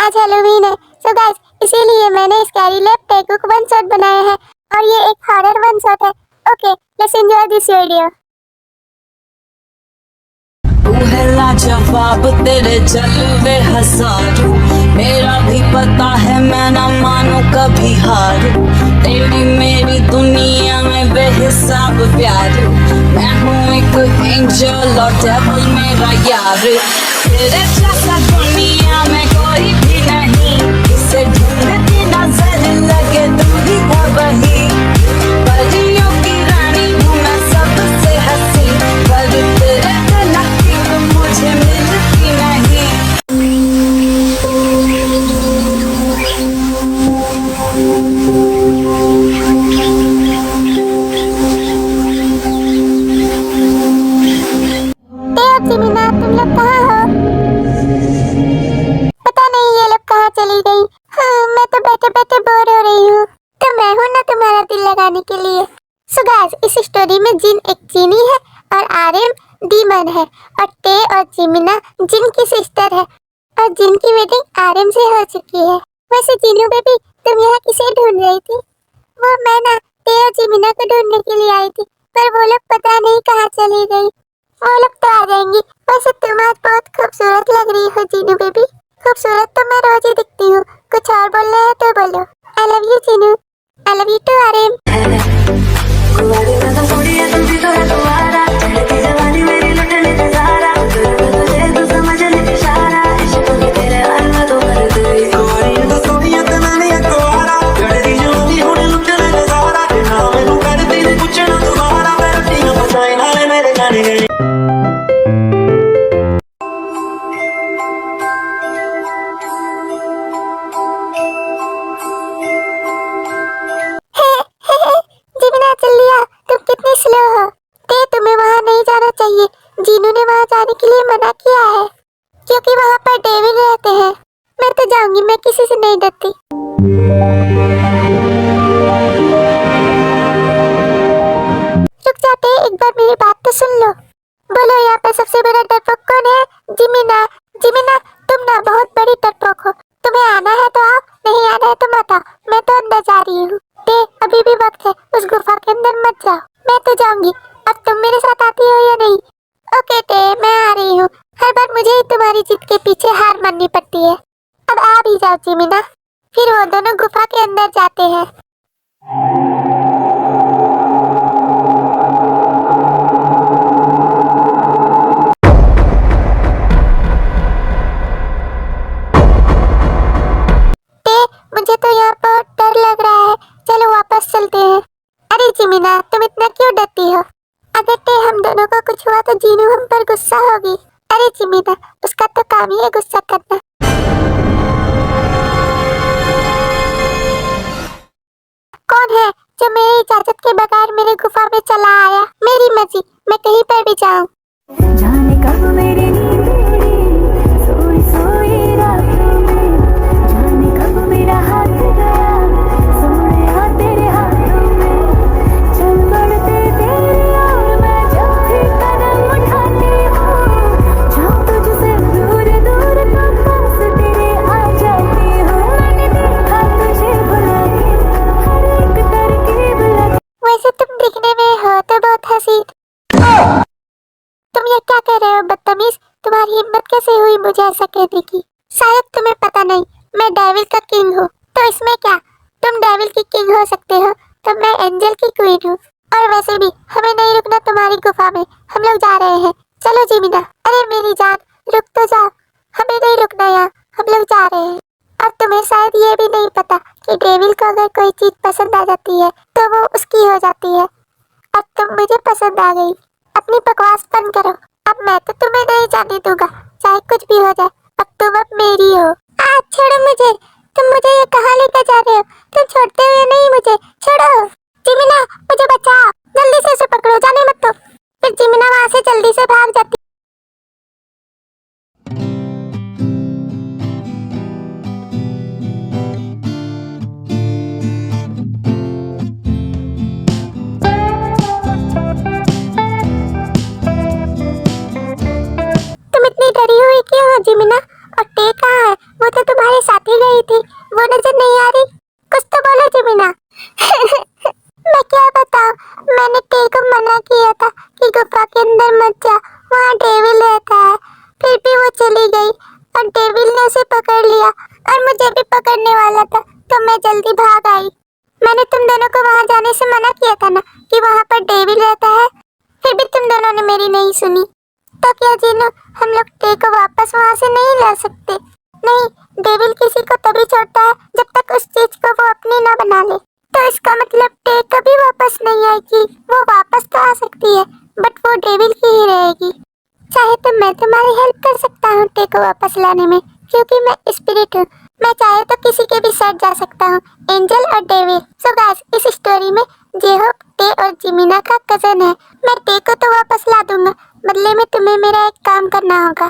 आज हैलोवीन है। So guys, इसीलिए मैंने स्कैरी लैब टेकुक वन शॉट बनाया है और ये एक हॉरर वन शॉट है। Okay, let's enjoy this video. तू है लाजवाब, तेरे जलवे हजारों, मेरा भी पता है मैं ना मानू कभी हार। तेरी मेरी दुनिया में बेहिसाब प्यार, मैं हूँ एक एंजल और डेविल मेरा यार। तेरे जैसा दुनिया में कोई भी नहीं, इसे ढूंढती नजर लगे तुम ही हो वही। परियों की रानी हूँ मैं सबसे हंसी, पर तेरे मुझे मिलती नहीं। जिमिना, तुम लोग कहाँ हो? पता नहीं ये लोग कहाँ चली गई। हाँ, मैं तो बैठे बैठे बोर हो रही हूँ, तो मैं हूँ ना तुम्हारा दिल लगाने के लिए। सो गाइस, इस स्टोरी में जिन एक जीनी है और आर्यन डीमन है और टे और जिमिना जिन की सिस्टर है और जिन की वेडिंग आर्यन से हो चुकी है। वैसे जीनू बेबी, तुम यहाँ किसे ढूंढ रही थी? वो मैं ना टे और जिमिना को ढूंढने के लिए आई थी, पर वो लोग पता नहीं कहाँ चली गई। वो लोग तो आ जाएंगी। वैसे तुम आज बहुत खूबसूरत लग रही हो जीनू बेबी। खूबसूरत तो मैं रोज ही दिखती हूँ, कुछ और बोलना है तो बोलो। I love you Jinu, I love you too Aryan. Jinu ने वहाँ जाने के लिए मना किया है क्योंकि वहाँ पर डेविल रहते हैं। मैं तो जाऊंगी, मैं किसी से नहीं डरती। रुक जाते, एक बार मेरी बात तो सुन लो। बोलो, यहाँ पे सबसे बड़ा डरपोक कौन है? जिमिना। जिमिना, तुम ना बहुत बड़ी डरपोक हो। तुम्हें आना है तो आओ, नहीं आना है तो मत आओ। मैं तो अंदर जा रही हूँ। टे, अभी भी वक्त है, उस गुफा के अंदर मत जाओ। मैं तो जाऊंगी, अब तुम मेरे साथ आती हो या नहीं? ओके टे, मैं आ रही हूँ। हर बार मुझे ही तुम्हारी जिद के पीछे हार माननी पड़ती है। अब आ भी जाओ जिमिना। फिर वो दोनों गुफा के अंदर जाते हैं। टे, मुझे तो यहाँ बहुत डर लग रहा है, चलो वापस चलते हैं। अरे जिमिना, तुम इतना क्यों डरती हो? अगर टे हम दोनों को कुछ हुआ तो जीनू हम पर गुस्सा होगी। अरे जिमिना, उसका तो काम ही है गुस्सा करना। कौन है जो मेरी इजाजत के बगैर मेरे गुफा में चला आया? मेरी मर्जी, मैं कहीं पर भी जाऊं। जाने कब मेरी नींद उड़ी, सोई सोई रातों में, जाने कब मेरा हाथ गया सोने और तेरे हाथों में। चल बढ़ते तेरी ओर मैं जब भी कदम उठाती हूँ, जाऊँ तुझसे दूर दूर तो पास तेरे आ जाती हूँ। मैंने देखा तुझे बुला के, हर एक तरकीब लगा। वैसे तुम दिखने में हो तो बहुत हसीन। तुम ये क्या कह रहे हो बदतमीज? तुम्हारी हिम्मत कैसे हुई मुझे ऐसा कहने की? शायद तुम्हें पता नहीं, मैं डेविल का किंग हूँ। तो इसमें क्या, तुम डेविल की किंग हो सकते हो तो मैं एंजल की क्वीन हूँ। और वैसे भी हमें नहीं रुकना तुम्हारी गुफा में, हम लोग जा रहे हैं। चलो जिमिना। अरे मेरी जान, रुक तो जाओ, हमें नहीं रुकना यहाँ, हम लोग जा रहे हैं। और तुम्हें शायद ये भी नहीं पता कि डेविल को अगर कोई चीज पसंद आ जाती है तो वो उसकी हो जाती है। अब तुम मुझे पसंद आ गई, अपनी बकवास बंद करो। अब मैं तो तुम्हें नहीं जाने दूंगा, चाहे कुछ भी हो जाए। अब तुम अब मेरी हो। छोड़ो मुझे, तुम मुझे ये कहाँ लेकर जा रहे हो? तुम छोड़ते हुए नहीं मुझे, छोड़ो। जिमिना, मुझे बचाओ, जल्दी से उसे पकड़ो, जाने मत दो। फिर जिमिना वहाँ से जल्दी से भाग जाती। जिमिना, और टे कहाँ है? वो तो तुम्हारे साथ रही थी वो नजर नहीं आ रही? कुछ तो बोलो जमीना। मैं क्या बताऊं, मैंने तेरे को मना किया था कि गुफा के अंदर मत जा, वहाँ डेविल रहता है। फिर भी वो चली गई और डेविल ने उसे पकड़ लिया और मुझे भी पकड़ने वाला था, तो मैं जल्दी भाग आई। मैंने तुम दोनों को वहाँ जाने से मना किया था ना कि वहाँ पर डेविल रहता है, फिर भी तुम दोनों ने मेरी नहीं सुनी। तो क्या जीनू, हम लोग टे को वापस वहाँ से नहीं ला सकते? नहीं, डेविल किसी को तभी छोड़ता है जब तक उस चीज को वो अपनी ना बना ले। तो इसका मतलब टे कभी वापस नहीं आएगी। वो वापस तो आ सकती है बट वो डेविल की ही रहेगी। चाहे तो मैं तुम्हारी हेल्प कर सकता हूँ टे को वापस लाने में, क्योंकि मैं स्पिरिट हूँ। मैं चाहे तो किसी के भी साथ जा सकता हूँ, एंजल और डेविल। सो गाइस, इस स्टोरी में जेहोप टे और जिमिना का कजन है। मैं टे को तो वापस ला दूंगा, बदले में तुम्हें मेरा एक काम करना होगा।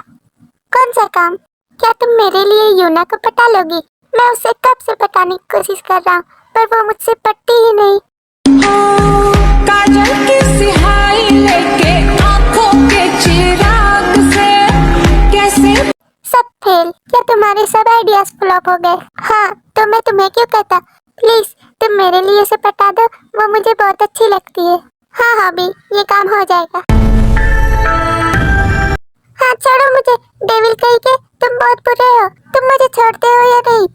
कौन सा काम? क्या तुम मेरे लिए यूना को पटा लोगी? मैं उसे कब से पटाने की कोशिश कर रहा हूँ, पर वो मुझसे पटती ही नहीं। काजल की सिहाई लेके आंखों के चिराग से कैसे सब फेल। क्या तुम्हारे सब आइडियाज फ्लॉप हो गए? हाँ, तो मैं तुम्हें क्यों कहता। प्लीज तुम मेरे लिए उसे पटा दो, वो मुझे बहुत अच्छी लगती है। हाँ हॉबी, ये काम हो जाएगा। हाँ छोड़ो मुझे, डेविल कहीं के, तुम बहुत बुरे हो। तुम मुझे छोड़ते हो या नहीं?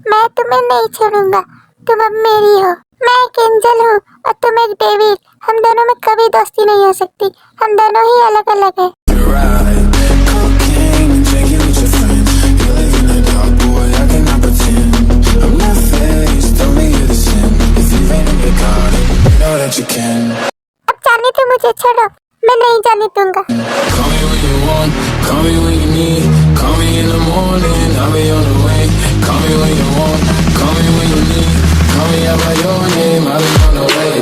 मैं तुम्हें नहीं छोड़ूंगा, तुम अब मेरी हो। मैं एक एंजल हूँ और तुम एक डेविल। हम दोनों में कभी दोस्ती नहीं हो सकती, हम दोनों ही अलग अलग हैं। You're right. Cocaine and drinking with your friends. You live in the dark, boy, I cannot pretend. I'm not faced, only you're the sin. If you ain't in your God, you know that you can. अब जाने तो मुझे छोड़ो, मैं नहीं जाने दूंगा। Call me when you want, call me when you need. Call me in the morning, I'll be on the way. Call me when you want, call me when you need. Call me out by your name, I'll be on the way.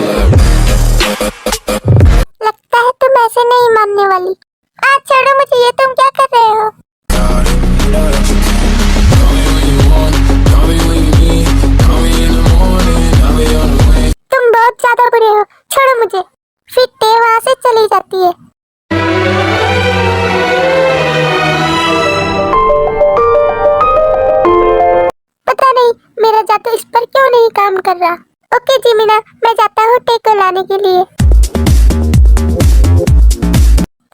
लगता है तुम ऐसे नहीं मानने वाली। आज छोड़ो मुझे, ये तुम क्या कर रहे हो? God, you know that you can. Call me when you want, call me when you need. Call me in the morning, I'll be on the way. तुम बहुत ज्यादा बुरे हो, छोड़ो मुझे। फिर टे वहाँ से चली जाती है। पता नहीं मेरा जादू इस पर क्यों नहीं काम कर रहा। ओके जिमिना, मैं जाता हूँ टे को लाने के लिए।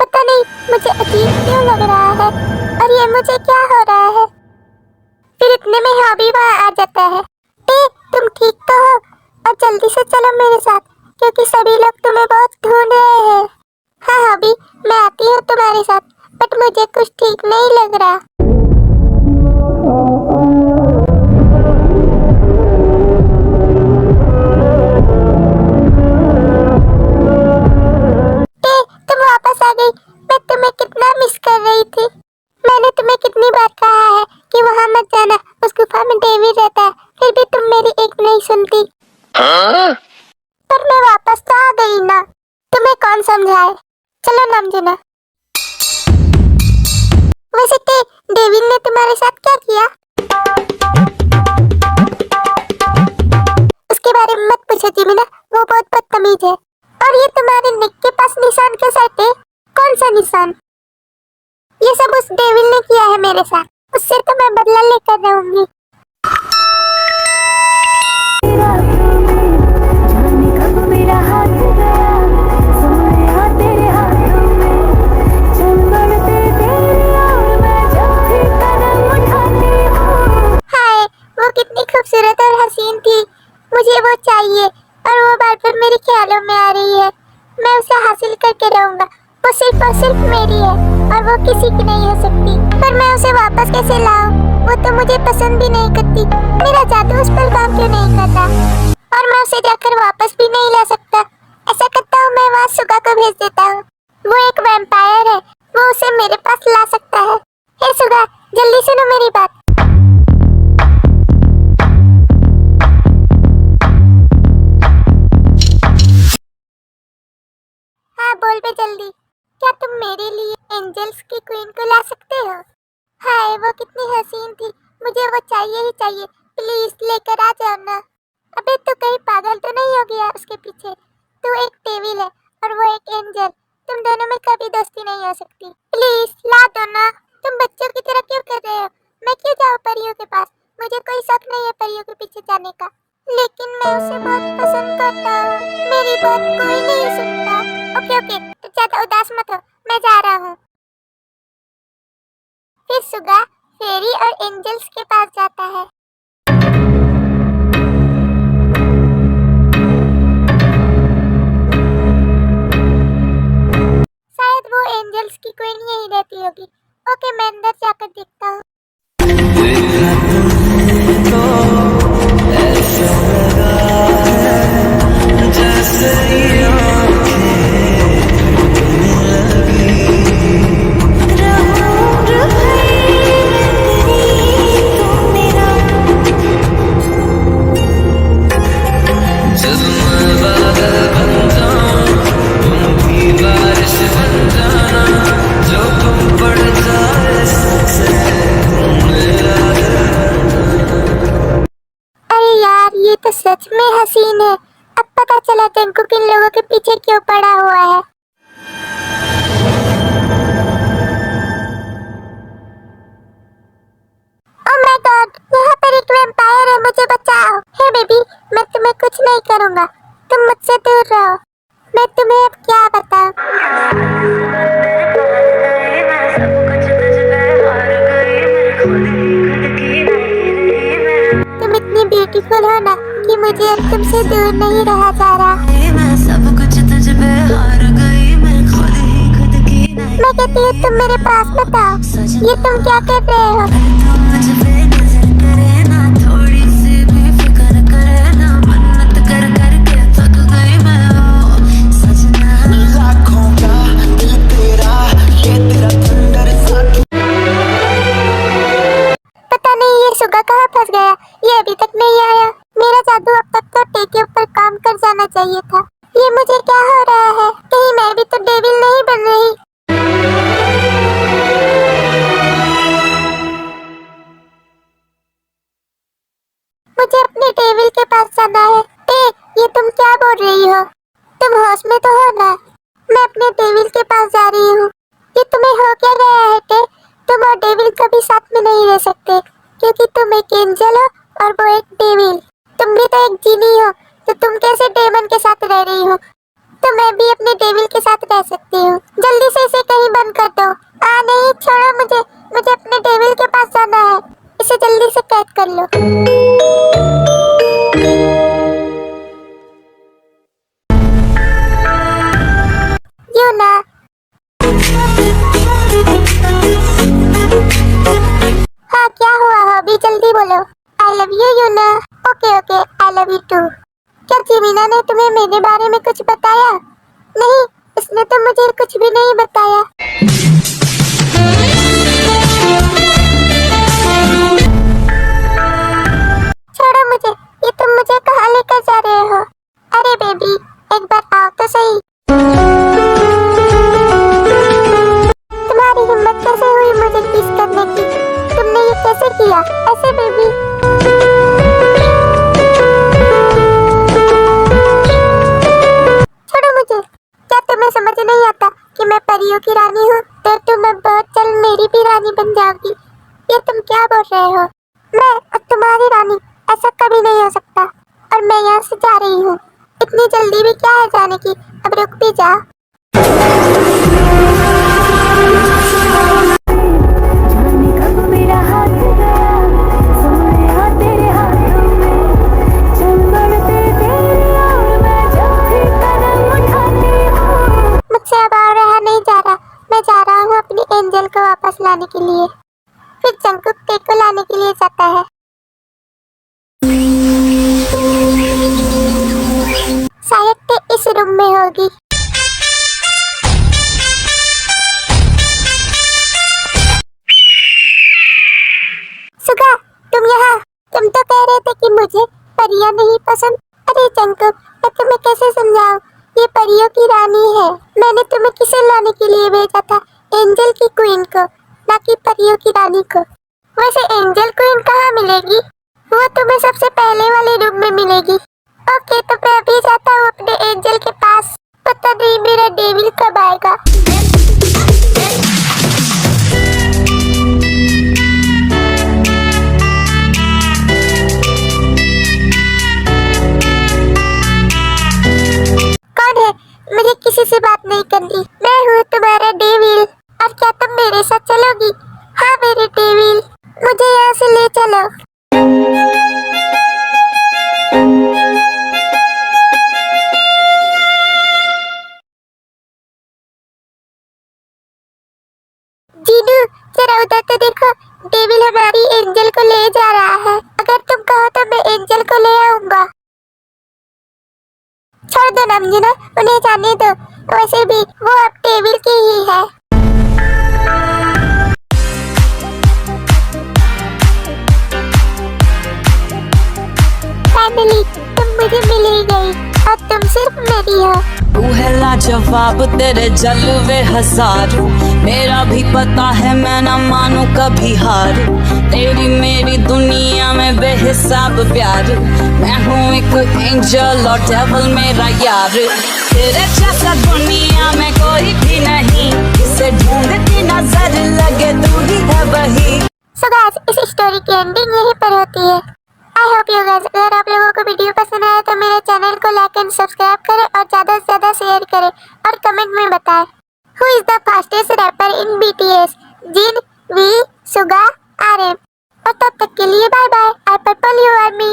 पता नहीं मुझे अजीब क्यों लग रहा है, और ये मुझे क्या हो रहा है। फिर इतने में हॉबी वहाँ आ जाता है। टे, तुम ठीक तो हो? और जल्दी से चलो मेरे साथ, क्योंकि सभी लोग तुम्हें बहुत ढूंढ रहे हैं। हाँ हॉबी, मैं आती हूँ तुम्हारे साथ, बट मुझे कुछ ठीक नहीं लग रहा। तुम वापस आ गई। मैं तुम्हें कितना मिस कर रही थी। मैंने तुम्हें कितनी बार कहा है कि वहाँ मत जाना, उस गुफा में डेविल रहता है, फिर भी तुम मेरी एक नहीं सुनती। पर मैं वापस तो आ गई ना, तुम्हें कौन समझाए। चलो नमजुना। वैसे डेविल ने तुम्हारे साथ क्या किया? उसके बारे में मत पूछो जिमिना, वो बहुत बदतमीज है। और ये तुम्हारे नेक के पास निशान के साथ है? कौन सा निशान? ये सब उस डेविल ने किया है मेरे साथ, उससे तो मैं बदला लेकर रहूंगी। जाने कब मेरा हाथ गया, सोया तेरे हाथों में, चल बढ़ते तेरे और मैं जब भी कदम उठाती हूँ। हाय, वो कितनी खूबसूरत और हसीन थी। मुझे वो चाहिए और वो बार बार मेरे ख्यालों में आ रही है। मैं उसे हासिल करके रहूंगा। वो सिर्फ और सिर्फ मेरी है और वो किसी की नहीं हो सकती। पर मैं उसे वापस कैसे लाऊं? वो तो मुझे पसंद भी नहीं करती। मेरा जादू उस पर काम क्यों नहीं करता? और मैं उसे जाकर वापस भी नहीं ला सकता। ऐसा करता हूँ, मैं वहाँ सुगा को भेज देता हूँ। वो एक वैम्पायर है, वो उसे मेरे पास ला सकता है। हे सुगा, जल्दी सुनो मेरी बात। हाँ बोल बे जल्दी। क्या तुम मेरे लिए एंजल्स की क्वीन को ला सकते हो? हाय, वो कितनी हसीन थी। मुझे वो चाहिए ही चाहिए। प्लीज लेकर आ जाओ ना। अबे तू कहीं पागल तो नहीं हो गया उसके पीछे? तू एक डेविल है और वो एक एंजल। तुम दोनों में कभी दोस्ती नहीं हो सकती। प्लीज ला दो ना। तुम बच्चों की तरह क्यों कर रहे हो? मैं क्यों जाऊँ परियों के पास? मुझे कोई शक नहीं है परियों के पीछे जाने का, लेकिन मैं उसे बहुत पसंद करता हूँ। मेरी बात कोई नहीं सुनता। ओके ओके, तो ज्यादा उदास मत हो, मैं जा रहा हूँ। फिर सुगा फेरी और एंजल्स के पास जाता है। शायद वो एंजल्स की क्वीन यही रहती होगी। ओके, मैं अंदर जाकर देखता हूँ। अरे यार, ये तो सच में हसीन है। अब पता चला टेंकू किन लोगों के पीछे क्यों पड़ा हुआ है। ओह माय गॉड, यहाँ पर एक वैम्पायर है, मुझे बचाओ। हे बेबी, मैं तुम्हें कुछ नहीं करूँगा, तुम मुझसे दूर रहो। मैं तुम्हें अब क्या बताऊँ। तुम इतनी ब्यूटीफुल हो ना कि मुझे अब तुमसे दूर नहीं रहा जा रहा। मैं सब कुछ तुझ पे हार गई, मैं खुद ही खुद की नहीं। मैं कहती हूँ तुम मेरे पास बताओ, ये तुम क्या कर रहे हो। तुम मुझ पे नजर करे ना, थोड़ी सी भी फिक्र करे ना, मन्नत कर कर के थक गई मैं हो सजना। लाखों का दिल तेरा, ये तेरा थंडर सा पता नहीं ये सुगा कहाँ फंस गया, ये अभी तक नहीं आया। मेरा जादू अब तक तो टे के ऊपर काम कर जाना चाहिए था। ये मुझे क्या हो रहा है, कहीं मैं भी तो डेविल नहीं बन रही। मुझे अपने डेविल के पास जाना है। टे, ये तुम क्या बोल रही हो? तुम होश में तो हो ना? मैं अपने डेविल के पास जा रही हूँ। ये तुम्हें हो क्या गया है टे? तुम और डेविल कभी साथ में नहीं रह सकते, क्योंकि तुम एक एंजल हो और वो एक डेविल। तुम भी तो एक जीनी हो, तो तुम कैसे डेमन के साथ रह रही हो? तो मैं भी अपने डेविल के साथ रह सकती हूँ। जल्दी से इसे कहीं बंद कर दो। नहीं, छोड़ो मुझे, मुझे अपने डेविल के पास जाना है। इसे जल्दी से कैद कर लो। यूना, हाँ क्या हुआ हॉबी, जल्दी बोलो। आई लव यू यूना। Okay okay, I love you too. क्या जीमिना ने तुम्हें मेरे बारे में कुछ बताया? नहीं, इसने तो मुझे कुछ भी नहीं बताया। छोड़ो मुझे, ये तुम मुझे कहाँ लेकर जा रहे हो? अरे बेबी, एक बार आओ तो सही। तुम्हारी हिम्मत कैसे हुई मुझे किस करने की? तुमने ये कैसे किया ऐसे बेबी? छोड़ो मुझे। क्या तुम्हें समझ नहीं आता कि मैं परियों की रानी हूँ? तो तुम अब बहुत जल्द मेरी भी रानी बन जाओगी। ये तुम क्या बोल रहे हो? मैं अब तुम्हारी रानी, ऐसा कभी नहीं हो सकता। और मैं यहाँ से जा रही हूँ। इतनी जल्दी भी क्या है जाने की, अब रुक भी जा। जाने कब मेरा हाथ गया, सोया तेरे हाथों में, चल बढ़ते तेरे और मैं जब भी कदम उठाती हूँ। मुझसे अब और रहा नहीं जा रहा। मैं जा रहा हूँ अपनी एंजल को वापस लाने के लिए। फिर जंकुक टे को लाने के लिए जाता है। शायद टे इस रूम में होगी। सुगा, तुम यहाँ? तुम तो कह रहे थे कि मुझे परियां नहीं पसंद। अरे जंकुक, मैं तुम्हें कैसे समझाऊं? ये परियों की रानी है। मैंने तुम्हें किसे लाने के लिए भेजा था? एंजल की क्वीन को, ना कि परियों की रानी को। वैसे एंजल क्वीन कहाँ मिलेगी? वो तुम्हें सबसे पहले वाले रूम में मिलेगी। ओके, तो मैं अभी जाता हूँ अपने एंजल के पास। पता नहीं मेरा डेविल कब आएगा। चलो। जीनू जरा उधर तो देखो, डेविल हमारी एंजल को ले जा रहा है। अगर तुम कहो तो मैं एंजल को ले आऊंगा। छोड़ दो नमजीना, उन्हें जाने दो, वैसे भी वो अब डेविल की ही है। फाइनली तुम मुझे मिल ही गई और तुम सिर्फ मेरी हो। तू है लाजवाब, तेरे जलवे हजारों, मेरा भी पता है मैं ना मानू कभी हार। तेरी मेरी दुनिया में बेहिसाब प्यार, मैं हूँ एक एंजल और डेविल मेरा यार। तेरे जैसा दुनिया में कोई भी नहीं, इसे ढूंढती नजर लगे तू ही है वही। सो गाइस, इस स्टोरी की एंडिंग यहीं पर होती है। आई होप यू गाइस, अगर आप लोगों को वीडियो पसंद आया तो मेरे चैनल को लाइक एंड सब्सक्राइब करें और ज्यादा से ज्यादा शेयर करें और कमेंट में बताएं who is the fastest rapper in BTS, Jin, V, Suga, RM। और तब तक के लिए bye bye. I purple you are me.